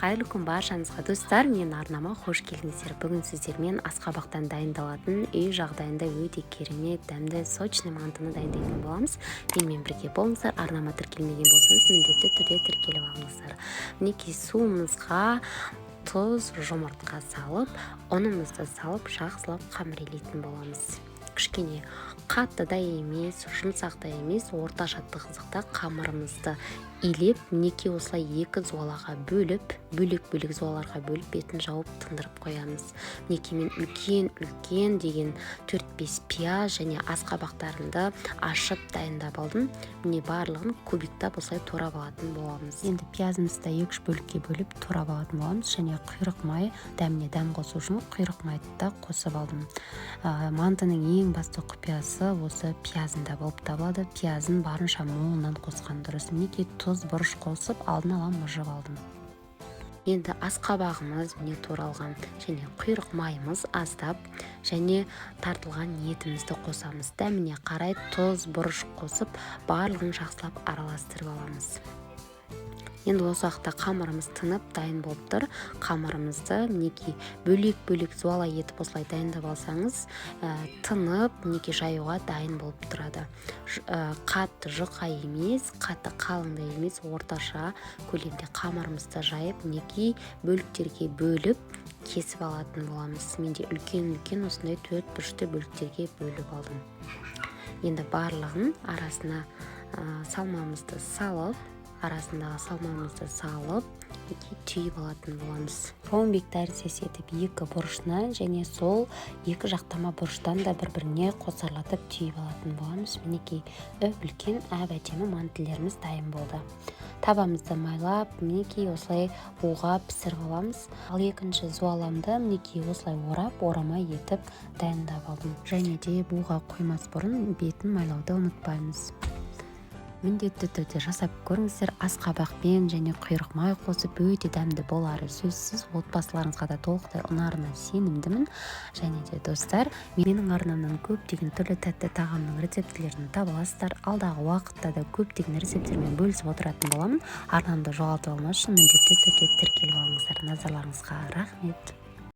Қайырлы күн баршаңызға достар, мен арнама қош келдіңіздер. Бүгін сіздермен асқабақтан дайындалатын үй жағдайында өте керемет, дәмді, сочный мантыны дайындайтын боламыз. Менімен бірге болыңыздар. Арнама тіркелмеген болсаңыз, міндетті түрде тіркеліп алыңыздар. Мінекей суымызға тұз, жұмыртқа салып, ұнымызды салып, жақсылап қамырелейтін боламыз. Кішкене қатты да емес, жұмсақ та емес, орташа тығыздықта қамырымызды илеп, мінекей осылай екі зуалаға бөліп, бөлек-бөлек зуаларға бөліп, бетін жауып тындырып қоямыз. Мінекей мен үлкен деген 4-5 пияз және асқабақтарымды ашып дайындап алдым. Міне барлығын кубиктап осылай турап алатын боламыз. Енді пиязымызды 2-3 бөлікке бөліп турап алатын боламыз және құйрық май, дәміне дәм қосу үшін құйрық майды да қосып алдым. Мантының ең басты құпиясы осы пиязында болып табылады. Пиязын барынша молынан қосқан дұрыс. Мінекей тұз, бұрыш қосып, алдын ала мұжып алдым. Енді асқабағымыз міне туралған және құйрық майымыз аздап және тартылған етімізді қосамыз. Дәміне қарай тұз, бұрыш қосып, барлығын жақсылап араластырып аламыз. Енді осы уақытта қамырымыз тынып дайын болып тұр. Қамырымызды мінекей бөлек-бөлек зуала етіп осылай дайындап алсаңыз, тынып мінекей жаюға дайын болып тұрады. Қатты жұқа емес, қатты қалың да емес, орташа көлемде қамырымызды жайып, мінекей бөліктерге бөліп кесіп алатын боламыз. Менде үлкен осындай 4 бұрышты бөліктерге бөліп алдым. Енді барлығын арасына салмамызды салып, түйіп алатын боламыз. Ромбик тәріздес етіп екі бұрышына және сол екі жақтама бұрыштан да бір-біріне қосарлатып түйіп алатын боламыз. Мінекей үлкен әдемі мантылеріміз дайын болды. Табамызды майлап, мінекей осылай буға пісіріп аламыз. Ал екінші зуаламды мінекей осылай орамай етіп дайындап алдым. Және де буға қоймас бұрын бетін майлауды ұмытпаймыз. Міндетті түрде жасап көріңіздер. Асқабақпен және құйрық май қосып өте дәмді болары сөзсіз. Отбасыларыңызға да толықтай ұнарына сенімдімін. Және де достар, менің арнамнан көптеген түрлі тәтті тағамның рецептілерін таба аласыздар. Алдағы уақытта да көптеген рецепттермен бөлісіп отыратын боламын. Арнамды жоғалтып алмас үшін міндетті түрде тіркеліп алыңыздар. Назарларыңызға рахмет.